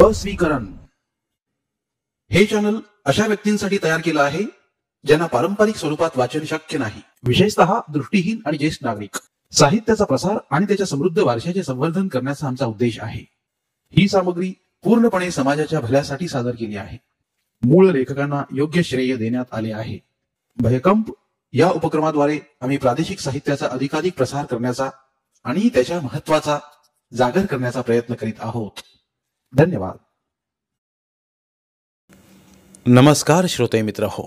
अस्वीकरण हे चॅनल अशा व्यक्तींसाठी तयार केलं आहे ज्यांना पारंपरिक स्वरूपात वाचन शक्य नाही, विशेषतः दृष्टीहीन आणि ज्येष्ठ नागरिक. साहित्याचा प्रसार आणि त्याच्या समृद्ध वारशाचे संवर्धन करण्याचा आमचा उद्देश आहे. ही सामग्री पूर्णपणे समाजाच्या भल्यासाठी सादर केली आहे. मूळ लेखकांना योग्य श्रेय देण्यात आले आहे. भयकंप या उपक्रमाद्वारे आम्ही प्रादेशिक साहित्याचा अधिकाधिक प्रसार करण्याचा आणि त्याच्या महत्त्वाचा जागर करण्याचा प्रयत्न करीत आहोत. धन्यवाद. नमस्कार श्रोते मित्र हो.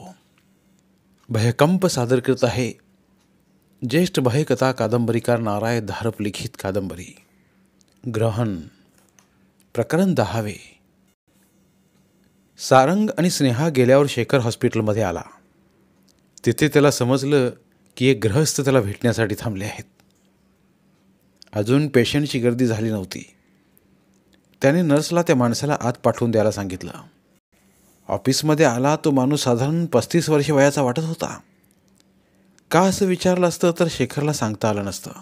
भयकंप सादर करत आहे ज्येष्ठ भयकथा कादंबरीकार नारायण धारप लिखित कादंबरी ग्रहण, प्रकरण 10. सारंग आणि स्नेहा गेल्यावर शेखर हॉस्पिटलमध्ये आला. तिथे त्याला समजलं की एक गृहस्थ त्याला भेटण्यासाठी थांबले आहेत. अजून पेशंटची गर्दी झाली नव्हती. त्याने नर्सला त्या माणसाला आत पाठवून द्यायला सांगितलं. ऑफिसमध्ये आला तो माणूस साधारण 35 वर्ष वयाचा वाटत होता. का असं विचारलं असतं तर शेखरला सांगता आलं नसतं.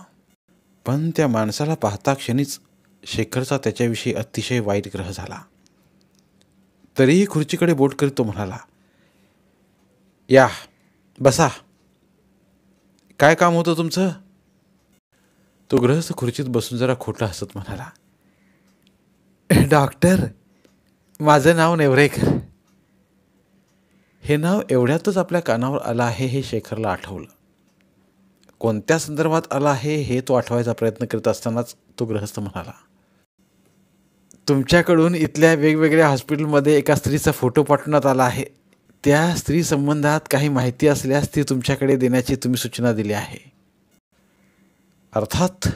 पण त्या माणसाला पाहता क्षणीच शेखरचा त्याच्याविषयी अतिशय वाईट ग्रह झाला. तरीही खुर्चीकडे बोट करीत तो म्हणाला, या बसा. काय काम होतं तुमचं? तो गृहस्थ खुर्चीत बसून जरा खोटं हसत म्हणाला, डॉक्टर, माझं नाव नेवरेकर. हे नाव एवढ्यातच आपल्या कानावर आलं आहे हे शेखरला आठवलं. कोणत्या संदर्भात आलं आहे हे तो आठवायचा प्रयत्न करीत असतानाच तो गृहस्थ म्हणाला, तुमच्याकडून इथल्या वेगवेगळ्या हॉस्पिटलमध्ये एका स्त्रीचा फोटो पाठवण्यात आला आहे. त्या स्त्री संबंधात काही माहिती असल्यास ती तुमच्याकडे देण्याची तुम्ही सूचना दिली आहे. अर्थात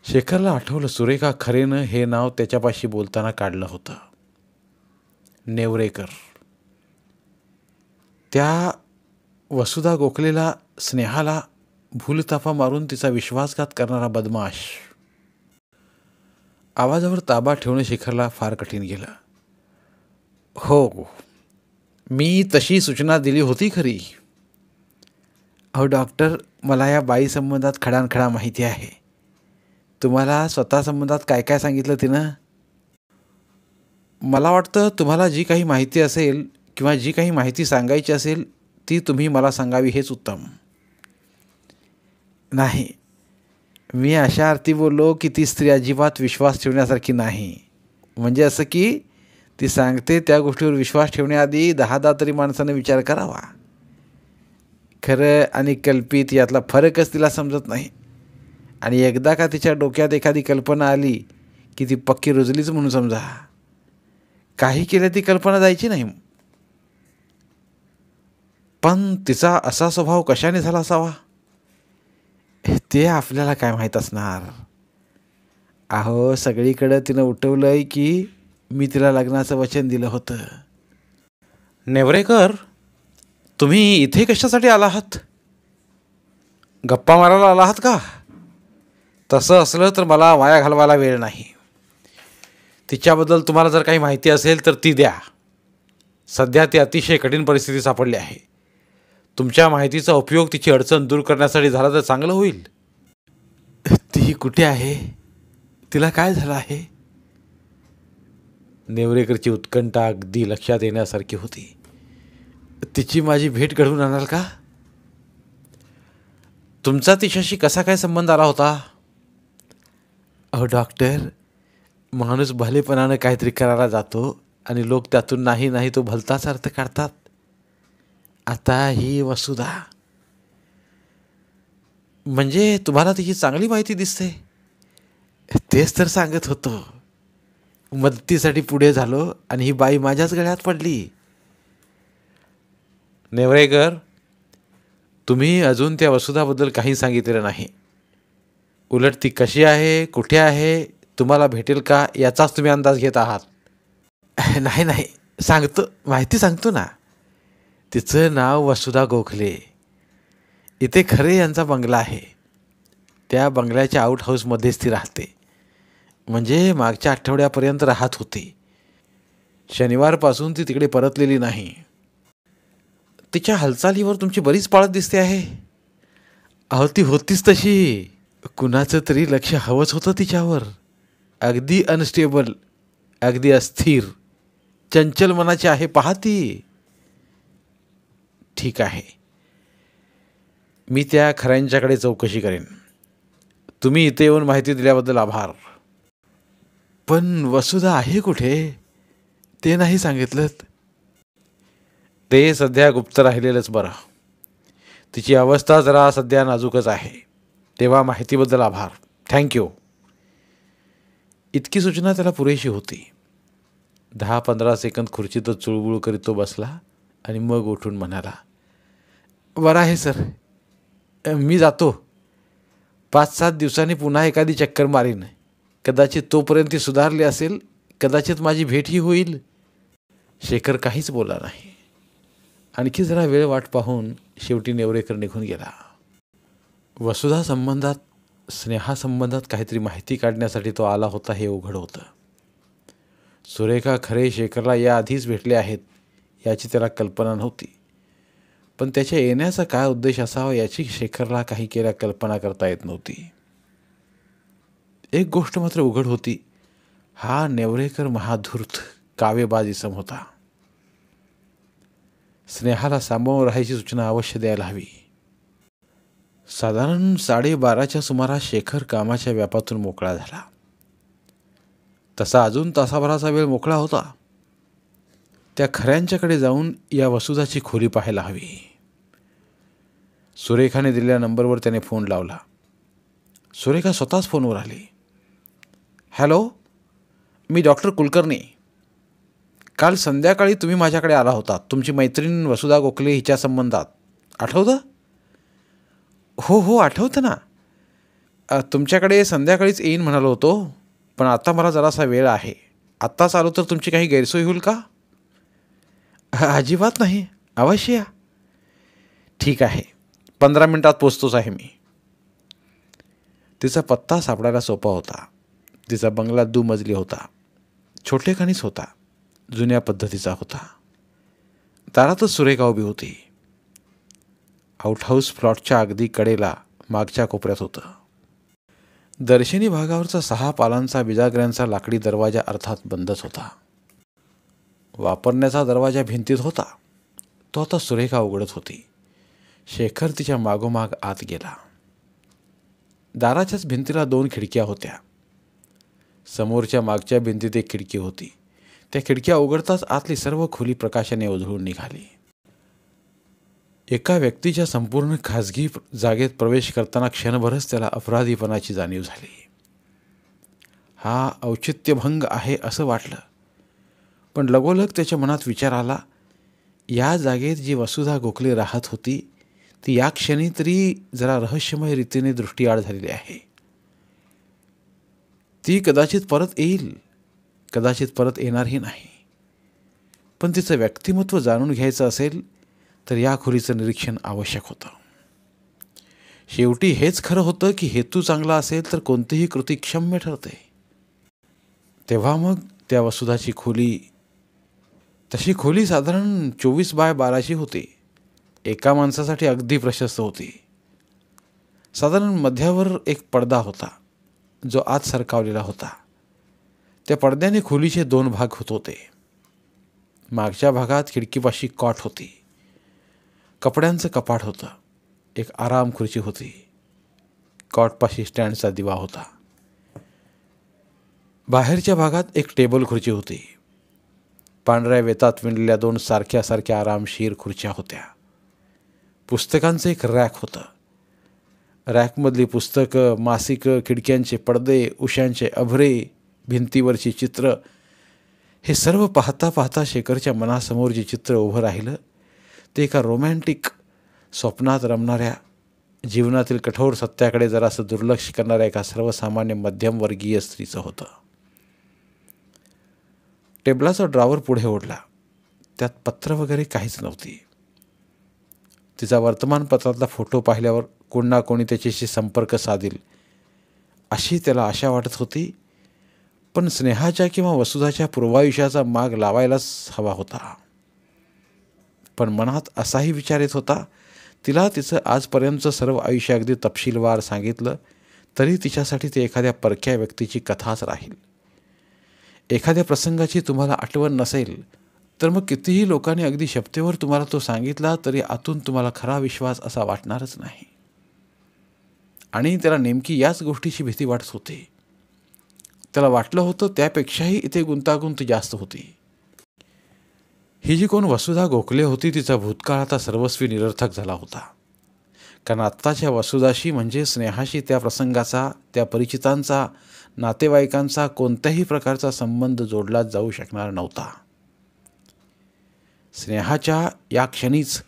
शेखरला आठवलं सुरेखा खरेनं हे नाव त्याच्यापाशी बोलताना काढलं होतं, नेवरेकर. त्या वसुधा गोखलेला स्नेहाला भूलताफा मारून तिचा विश्वासघात करणारा बदमाश. आवाजावर ताबा ठेवणं शेखरला फार कठीण गेलं. हो, मी तशी सूचना दिली होती खरी. अहो डॉक्टर, मला या बाई संबंधात खडानखडा माहिती आहे. तुम्हाला स्वतः संबंधात काय काय सांगितलं तिनं? मला वाटतं तुम्हाला जी काही माहिती असेल किंवा जी काही माहिती सांगायची असेल ती तुम्ही मला सांगावी हेच उत्तम. नाही, मी अशा अर्थी बोललो की ती स्त्री अजिबात विश्वास ठेवण्यासारखी नाही. म्हणजे असं की ती सांगते त्या गोष्टीवर विश्वास ठेवण्याआधी 10 तरी माणसानं विचार करावा. खरं आणि कल्पित यातला फरकच तिला समजत नाही. आणि एकदा का तिच्या डोक्यात एखादी कल्पना आली की ती पक्की रुजलीच म्हणून समजा. काही केलं ती कल्पना जायची नाही. पण तिचा असा स्वभाव कशाने झाला असावा ते आपल्याला काय माहीत असणार. अहो, सगळीकडं तिनं उठवलंय की मी तिला लग्नाचं वचन दिलं होतं. नेवरेकर, तुम्ही इथे कशासाठी आला आहात? गप्पा मारायला आला आहात का? तसं असलं तर मला वाया घालवायला वेळ नाही. तिच्याबद्दल तुम्हाला जर काही माहिती असेल तर ती द्या. सध्या ती अतिशय कठीण परिस्थिती सापडली आहे. तुमच्या माहितीचा उपयोग तिची अडचण दूर करण्यासाठी झाला तर चांगलं होईल. ती कुठे आहे? तिला काय झालं आहे? नेवरेकरची उत्कंठा अगदी लक्षात येण्यासारखी होती. तिची माझी भेट घडवून आणाल का? तुमचा तिच्याशी कसा काय संबंध आला होता? अहो डॉक्टर, माणूस भलेपणानं काहीतरी करायला जातो आणि लोक त्यातून नाही तो भलताच अर्थ काढतात. आता ही वसुधा. म्हणजे तुम्हाला तिची चांगली माहिती दिसते. तेच तर सांगत होतो. मदतीसाठी पुढे झालो आणि ही बाई माझ्याच गळ्यात पडली. नेवरेकर, तुम्ही अजून त्या वसुधाबद्दल काही सांगितलेलं नाही. उलट ती कशी आहे, कुठे आहे, तुम्हाला भेटेल का याचाच तुम्ही अंदाज घेत आहात. नाही, सांगतो, माहिती सांगतो ना. तिचं नाव वसुधा गोखले. इथे खरे यांचा बंगला आहे. त्या बंगल्याच्या आउट हाऊसमध्येच ती राहते. म्हणजे मागच्या आठवड्यापर्यंत राहत होती. शनिवारपासून ती तिकडे परतलेली नाही. तिच्या हालचालीवर तुमची बरीच पाळत दिसते आहे. अहो, ती होतीच तशी. कुणाचं तरी लक्ष हवंच होतं तिच्यावर. अगदी अनस्टेबल, अगदी अस्थिर, चंचल मनाची आहे पहा ती. ठीक आहे, मी त्या खऱ्यांच्याकडे चौकशी करेन. तुम्ही इथे येऊन माहिती दिल्याबद्दल आभार. पण वसुधा आहे कुठे ते नाही सांगितलं. ते सध्या गुप्त राहिलेलंच बरं. तिची अवस्था जरा सध्या नाजूकच आहे. तेव्हा माहितीबद्दल आभार. थँक्यू. इतकी सूचना त्याला पुरेशी होती. 10-15 सेकंद खुर्चीतच चुळबुळ करीत तो बसला आणि मग उठून म्हणाला, बरं आहे सर, मी जातो. 5-7 दिवसांनी पुन्हा एखादी चक्कर मारीन. कदाचित तोपर्यंत ती सुधारली असेल. कदाचित माझी भेटही होईल. शेखर काहीच बोलला नाही. आणखी जरा वेळ वाट पाहून शेवटी नेवरेकर निघून गेला. वसुधा संबंधात, स्नेहासंबंधात काहीतरी माहिती काढण्यासाठी तो आला होता हे उघड होतं. सुरेखा खरे शेखरला याआधीच भेटले आहेत याची त्याला कल्पना नव्हती. पण त्याच्या येण्याचा काय उद्देश असावा याची शेखरला काही केल्या कल्पना करता येत नव्हती. एक गोष्ट मात्र उघड होती, हा नेवरेकर महाधूर्त कावेबाज इसम होता. स्नेहाला सांभाळून राहायची सूचना अवश्य द्यायला हवी. साधारण 12:30च्या सुमारास शेखर कामाच्या व्यापातून मोकळा झाला. तसा अजून तासाभराचा वेळ मोकळा होता. त्या खऱ्यांच्याकडे जाऊन या वसुधाची खोली पाहायला हवी. सुरेखाने दिलेल्या नंबरवर त्याने फोन लावला. सुरेखा स्वतःच फोनवर आली. हॅलो, मी डॉक्टर कुलकर्णी. काल संध्याकाळी तुम्ही माझ्याकडे आला होता तुमची मैत्रीण वसुधा गोखले हिच्या संबंधात. आठवतं? हो आठवतं ना. तुमच्याकडे संध्याकाळीच येईन म्हणालो होतो, पण आता मला जरासा वेळ आहे. आत्ताच आलो तर तुमची काही गैरसोय होईल का? अजिबात नाही, अवश्य या. ठीक आहे, 15 मिनिटात पोचतोच आहे मी. तिचा पत्ता सापडायला सोपा होता. तिचा बंगला दुमजली होता. छोटेखानीच होता. जुन्या पद्धतीचा होता. दारातच सुरेखा उभी होती. आउटहाऊस प्लॉटच्या अगदी कडेला मागच्या कोपऱ्यात होतं. दर्शनी भागावरचा 6 पालांचा बिजागऱ्यांचा लाकडी दरवाजा अर्थात बंदच होता. वापरण्याचा दरवाजा भिंतीत होता. तो आता सुरेखा उघडत होती. शेखर तिच्या मागोमाग आत गेला. दाराच्याच भिंतीला 2 खिडक्या होत्या. समोरच्या मागच्या भिंतीत एक खिडकी होती. त्या खिडक्या उघडताच आतली सर्व खोली प्रकाशाने उजळून निघाली. एका व्यक्तीच्या संपूर्ण खाजगी जागेत प्रवेश करताना क्षणभरच त्याला अपराधीपणाची जाणीव झाली. हा औचित्यभंग आहे असं वाटलं. पण लगोलग त्याच्या मनात विचार आला, या जागेत जी वसुधा गोखले राहत होती ती या क्षणी तरी जरा रहस्यमय रीतीने दृष्टीआड झालेली आहे. ती कदाचित परत येईल, कदाचित परत येणारही नाही. पण तिचं व्यक्तिमत्व जाणून घ्यायचं असेल तर या खोलीचं निरीक्षण आवश्यक होतं. शेवटी हेच खरं होतं की हेतू चांगला असेल तर कोणतीही कृती क्षम्य ठरते. तेव्हा मग त्या वसुधाची खोली, तशी खोली साधारण 24x12ची होती. एका माणसासाठी अगदी प्रशस्त होती. साधारण मध्यावर एक पडदा होता जो आत सरकावलेला होता. त्या पडद्याने खोलीचे 2 भाग होत होते. मागच्या भागात खिडकीपाशी कॉट होती. कपड्यांचं कपाट होतं. एक आराम खुर्ची होती. कॉटपाशी स्टँडचा दिवा होता. बाहेरच्या भागात एक टेबल खुर्ची होती. पांढऱ्या वेतात विणलेल्या 2 सारख्या आरामशीर खुर्च्या होत्या. पुस्तकांचं एक रॅक होतं. रॅकमधली पुस्तकं, मासिकं, खिडक्यांचे पडदे, उशांचे अभरे, भिंतीवरची चित्र, हे सर्व पाहता पाहता शेखरच्या मनासमोर जे चित्र उभं राहिलं ते एका रोमॅन्टिक स्वप्नात रमणाऱ्या, जीवनातील कठोर सत्याकडे जरासं दुर्लक्ष करणाऱ्या एका सर्वसामान्य मध्यमवर्गीय स्त्रीचं होतं. टेबलाचा ड्रॉवर पुढे ओढला. त्यात पत्र वगैरे काहीच नव्हती. तिचा वर्तमानपत्रातला फोटो पाहिल्यावर कोण ना कोणी त्याच्याशी संपर्क साधील अशी त्याला आशा वाटत होती. पण स्नेहाच्या किंवा वसुधाच्या पूर्वायुष्याचा माग लावायलाच हवा होता. पण मनात असाही विचार येत होता, तिला तिचं आजपर्यंतचं सर्व आयुष्य अगदी तपशीलवार सांगितलं तरी तिच्यासाठी ते एखाद्या परक्या व्यक्तीची कथाच राहील. एखाद्या प्रसंगाची तुम्हाला आठवण नसेल तर मग कितीही लोकांनी अगदी शब्देवर तुम्हाला तो सांगितला तरी आतून तुम्हाला खरा विश्वास असा वाटणारच नाही. आणि त्याला नेमकी याच गोष्टीची भीती वाटत होती. त्याला वाटलं होतं त्यापेक्षाही इथे गुंतागुंत जास्त होती. ही जी कोण वसुधा गोखले होती तिचा भूतकाळ आता सर्वस्वी निरर्थक झाला होता. कारण आत्ताच्या वसुधाशी म्हणजे स्नेहाशी त्या प्रसंगाचा, त्या परिचितांचा, नातेवाईकांचा कोणत्याही प्रकारचा संबंध जोडला जाऊ शकणार नव्हता. स्नेहाच्या या क्षणीच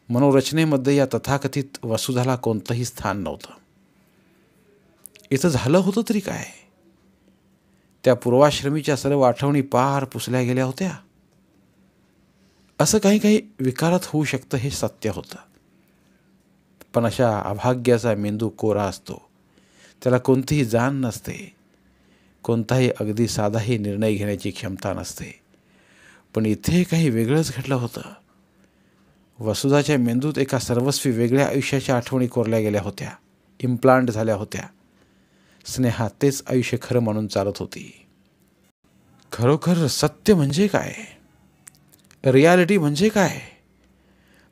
मनोरचनेमध्ये या तथाकथित वसुधाला कोणतंही स्थान नव्हतं. इथं झालं होतं तरी काय? त्या पूर्वाश्रमीच्या सर्व आठवणी पार पुसल्या गेल्या होत्या. असं काही काही विकारात होऊ शकतं हे सत्य होतं. पण अशा अभाग्याचा मेंदू कोरा असतो. त्याला कोणतीही जाण नसते, कोणताही अगदी साधाही निर्णय घेण्याची क्षमता नसते. पण इथे काही वेगळंच घडलं होतं. वसुधाच्या मेंदूत एका सर्वस्वी वेगळ्या आयुष्याच्या आठवणी कोरल्या गेल्या होत्या, इम्प्लांट झाल्या होत्या. स्नेहा तेच आयुष्य खरं म्हणून चालत होती. खरोखर सत्य म्हणजे काय? रियालिटी म्हणजे काय?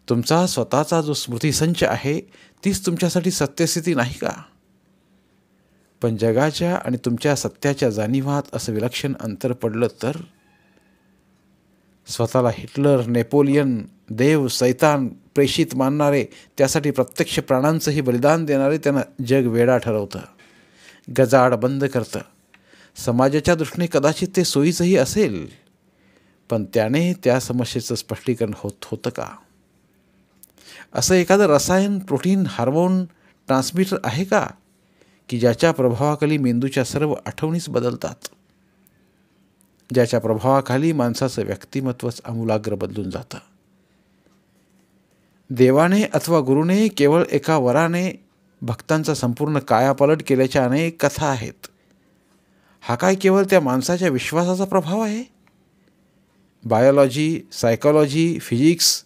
तुमचा स्वतःचा जो स्मृतिसंच आहे तीच तुमच्यासाठी सत्यस्थिती नाही का? पण जगाच्या आणि तुमच्या सत्याच्या जाणीवात असं विलक्षण अंतर पडलं तर? स्वतःला हिटलर, नेपोलियन, देव, सैतान, प्रेषित मानणारे, त्यासाठी प्रत्यक्ष प्राणांचंही बलिदान देणारे त्यांना जग वेडा ठरवतं, गजाड बंद करतं. समाजाच्या दृष्टीने कदाचित ते सोयीचंही असेल, पण त्याने त्या समस्येचं स्पष्टीकरण होतं का? असं एखादं रसायन, प्रोटीन, हार्मोन, ट्रान्समिटर आहे का की ज्याच्या प्रभावाखाली मेंदूच्या सर्व आठवणीच बदलतात, ज्याच्या प्रभावाखाली माणसाचं व्यक्तिमत्वच आमूलाग्र बदलून जातं? देवाने अथवा गुरुने केवळ एका वराने भक्तांचा संपूर्ण कायापालट केल्याच्या अनेक कथा आहेत. हा काय केवळ त्या माणसाच्या विश्वासाचा प्रभाव आहे? बायोलॉजी, सायकॉलॉजी, फिजिक्स,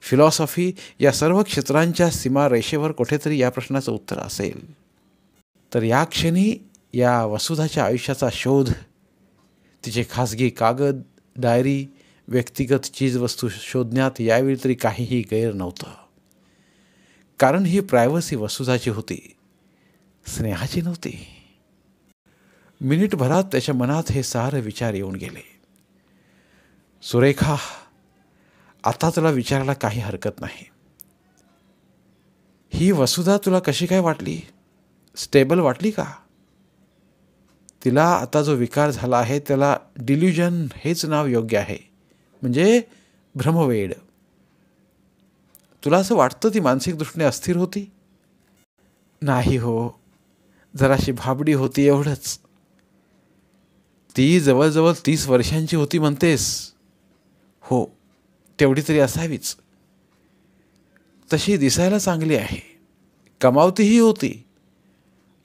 फिलॉसॉफी या सर्व क्षेत्रांच्या सीमारेषेवर कुठेतरी या प्रश्नाचं उत्तर असेल. तर या क्षणी या वसुधाच्या आयुष्याचा शोध, तिचे खाजगी कागद, डायरी, व्यक्तिगत चीजवस्तू शोधण्यात यावेळी तरी काहीही गैर नव्हतं. कारण ही प्रायव्हसी वसुधाची होती, स्नेहाची नव्हती. मिनिटभरात त्याच्या मनात हे सारे विचार येऊन गेले. सुरेखा, आता तुला विचारायला काही हरकत नाही. ही वसुधा तुला कशी काय वाटली? स्टेबल वाटली का? तिला आता जो विकार झाला आहे त्याला डिल्युजन हेच नाव योग्य आहे, म्हणजे भ्रमवेड. तुला असं वाटतं ती मानसिक दृष्टीने अस्थिर होती? नाही हो, जराशी भाबडी होती एवढंच. ती जवळजवळ 30 वर्षांची होती म्हणतेस? हो, तेवढी तरी असावीच. तशी दिसायला चांगली आहे, कमावतीही होती.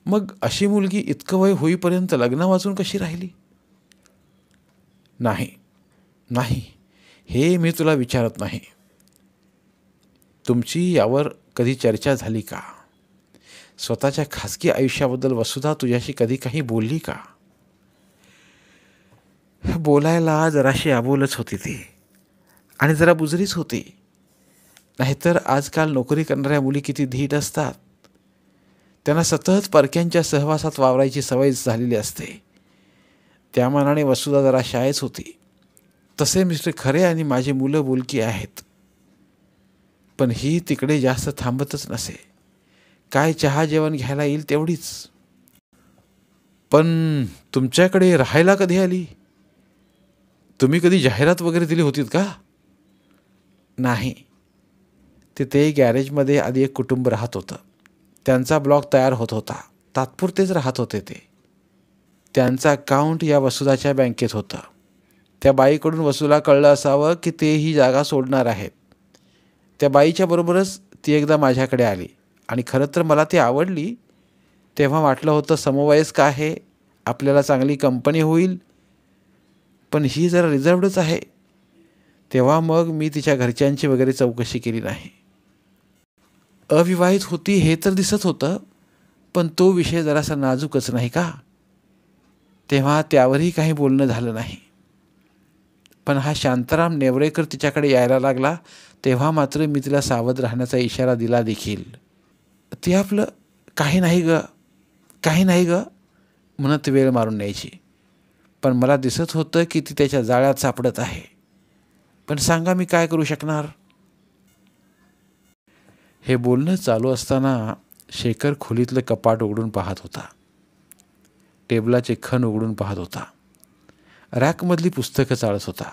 मग अशी मुलगी इतकं वय होईपर्यंत लग्न वाचून कशी राहिली? नाही नाही, हे मी तुला विचारत नाही. तुमची यावर कधी चर्चा झाली का? स्वतःच्या खाजगी आयुष्याबद्दल वसुधा तुझ्याशी कधी काही बोलली का? बोलायला जराशी अबोलच होती ती, आणि जरा बुजरीच होती. नाहीतर आजकाल नोकरी करणाऱ्या मुली किती धीट असतात. त्यांना सतत परक्यांच्या सहवासात वावरायची सवय झालेली असते. त्या मानाने वसुधा जरा शाळेच होती. तसे मिस्टर खरे आणि माझी मुलं बोलकी आहेत. पण ही तिकडे जास्त थांबतच नसे. काय चहा जेवण घ्यायला येईल तेवढीच. पण तुमच्याकडे राहायला कधी आली? तुम्ही कधी जाहिरात वगैरे दिली होतीत का? नाही. तिथे गॅरेजमध्ये आधी एक कुटुंब राहत होतं. त्यांचा ब्लॉक तयार होत होता. तात्पुरतेच राहत होते ते. त्यांचं अकाउंट या वसुधाच्या बँकेत होतं. त्या बाईकडून वसुला कळलं असावं की ते ही जागा सोडणार आहेत. त्या बाईच्या बरोबरच ती एकदा माझ्याकडे आली आणि खरं तर मला ती आवडली. तेव्हा वाटलं होतं समवयस्क आहे, आपल्याला चांगली कंपनी होईल. पण ही जरा रिझर्वडच आहे. तेव्हा मग मी तिच्या घरच्यांची वगैरे चौकशी केली नाही. अविवाहित होती हे तर दिसत होतं, पण तो विषय जरासा नाजूकच नाही का? तेव्हा त्यावरही काही बोलणं झालं नाही. पण हा शांताराम नेवरेकर तिच्याकडे यायला लागला तेव्हा मात्र मी तिला सावध राहण्याचा इशारा दिला देखील. ती आपलं काही नाही ग म्हणत वेळ मारून न्यायची. पण मला दिसत होतं की ती त्याच्या जाळ्यात सापडत आहे. पण सांगा मी काय करू शकणार. हे बोलणं चालू असताना शेखर खोलीतलं कपाट उघडून पाहत होता. टेबलाचे खण उघडून पाहत होता. रॅकमधली पुस्तकं चाळत होता.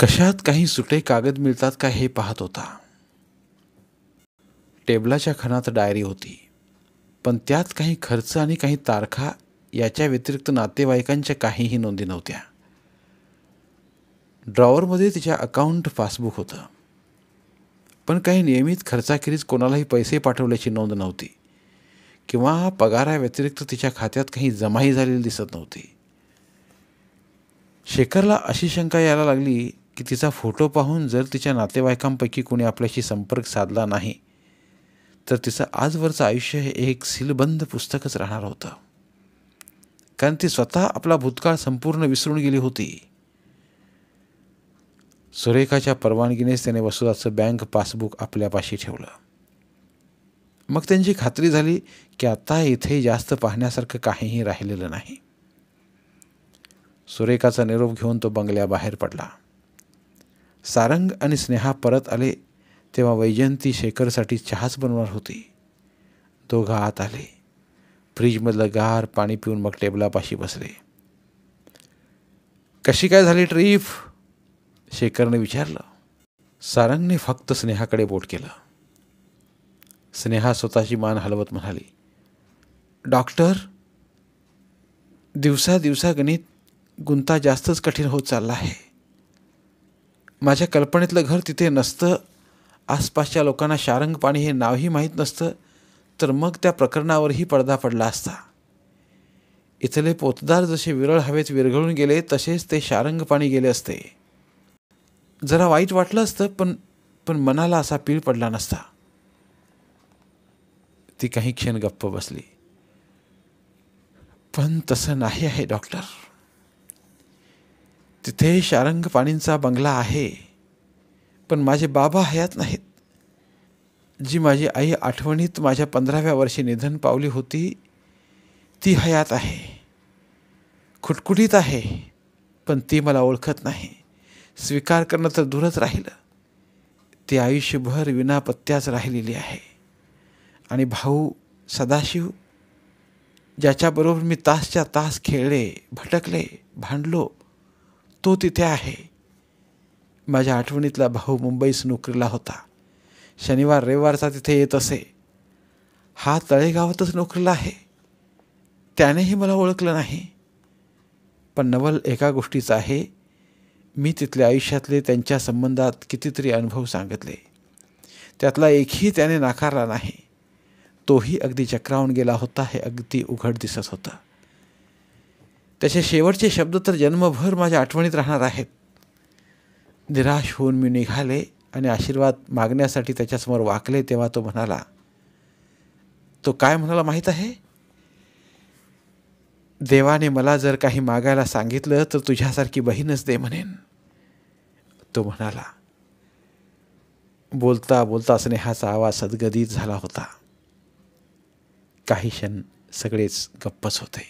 कशात काही सुटे कागद मिळतात का हे पाहत होता. टेबलाच्या खणात डायरी होती, पण त्यात काही खर्च आणि काही तारखा याच्या व्यतिरिक्त नातेवाईकांच्या काहीही नोंदी नव्हत्या. ड्रॉवरमध्ये तिच्या अकाउंट पासबुक होतं, पण काही नियमित खर्चाखेरीज कोणालाही पैसे पाठवल्याची नोंद नव्हती किंवा पगाराव्यतिरिक्त तिच्या खात्यात काही जमाही झालेली दिसत नव्हती. शेखरला अशी शंका यायला लागली की तिचा फोटो पाहून जर तिच्या नातेवाईकांपैकी कोणी आपल्याशी संपर्क साधला नाही तर तिचं आजवरचं आयुष्य हे एक सीलबंद पुस्तकच राहणार होतं. कारण ती स्वतः आपला भूतकाळ संपूर्ण विसरून गेली होती. सुरेखाच्या परवानगीनेच त्याने वसुदाचं बँक पासबुक आपल्यापाशी ठेवलं. मग त्यांची खात्री झाली की आता इथे जास्त पाहण्यासारखं काहीही राहिलेलं नाही. सुरेखाचा निरोप घेऊन तो बंगल्याबाहेर पडला. सारंग आणि स्नेहा परत आले तेव्हा वैजयंती शेखरसाठी चहाच बनवणार होती. दोघं आत आले. फ्रीजमधलं गार पाणी पिऊन मग टेबलापाशी बसले. कशी काय झाली ट्रीप? शेखरने विचारलं. सारंगने फक्त स्नेहाकडे बोट केलं. स्नेहा स्वतःची मान हलवत म्हणाली, डॉक्टर, दिवसा गणित गुंता जास्तच कठीण होत चालला आहे. माझ्या कल्पनेतलं घर तिथे नसतं, आसपासच्या लोकांना शारंग पाणी हे नावही माहीत नसतं, तर मग त्या प्रकरणावरही पडदा पडला असता. इथले पोतदार जसे विरळ हवेत विरघळून गेले तसेच ते शारंग पाणी गेले असते. जरा वाईट वाटलं असतं, पण मनाला असा पीळ पडला नसता. ती काही क्षण गप्प बसली. पण तसं नाही आहे डॉक्टर. तिथे शारंग पाणींचा बंगला आहे, पण माझे बाबा हयात नाहीत. जी माझी आई आठवणीत माझ्या 15व्या वर्षी निधन पावली होती ती हयात आहे, खुटखुटीत आहे, पण ती मला ओळखत नाही. स्वीकार करणं तर दूरच राहिलं. ती आयुष्यभर विना पत्त्याच राहिलेली आहे. आणि भाऊ सदाशिव, ज्याच्याबरोबर मी तासच्या तास खेळले, भटकले, भांडलो, तो तिथे आहे. माझ्या आठवणीतला भाऊ मुंबईस नोकरीला होता. शनिवार रविवारचा तिथे येत असे. हा तळेगावातच नोकरीला आहे. त्यानेही मला ओळखलं नाही. पण नवल एका गोष्टीचं आहे, मी तिथल्या आयुष्यातले त्यांच्या संबंधात कितीतरी अनुभव सांगितले. त्यातला एकही त्याने नाकारला नाही. तोही अगदी चक्रावून गेला होता हे अगदी उघड दिसत होतं. त्याचे शेवटचे शब्द तर जन्मभर माझ्या आठवणीत राहणार आहेत. निराश होऊन मी निघाले आणि आशीर्वाद मागण्यासाठी त्याच्यासमोर वाकले तेव्हा तो म्हणाला, तो काय म्हणाला माहीत आहे? देवाने मला जर काही मागायला सांगितलं तर तुझ्यासारखी बहीणच दे म्हणेन, तो म्हणाला. बोलता बोलता स्नेहाचा आवाज सदगदित झाला होता. काही क्षण सगळेच गप्पच होते.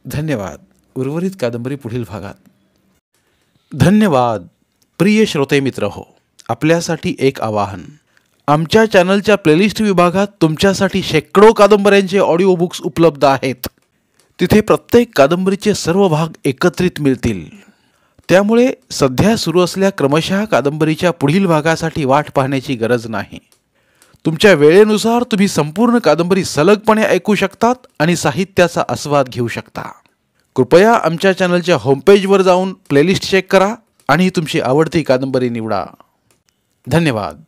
धन्यवाद. उर्वरित कादंबरी पुढील भागात. धन्यवाद. प्रिय श्रोते मित्र हो, आपल्यासाठी एक आवाहन. आमच्या चॅनलच्या प्लेलिस्ट विभागात तुमच्यासाठी शेकडो कादंबऱ्यांचे ऑडिओ बुक्स उपलब्ध आहेत. तिथे प्रत्येक कादंबरीचे सर्व भाग एकत्रित मिळतील. त्यामुळे सध्या सुरू असलेल्या क्रमशः कादंबरीच्या पुढील भागासाठी वाट पाहण्याची गरज नाही. तुमच्या वेळेनुसार तुम्ही संपूर्ण कादंबरी सलगपणे ऐकू शकतात आणि साहित्याचा आस्वाद घेऊ शकता. कृपया आमच्या चॅनलच्या होमपेजवर जाऊन प्लेलिस्ट चेक करा आणि तुमची आवडती कादंबरी निवडा. धन्यवाद.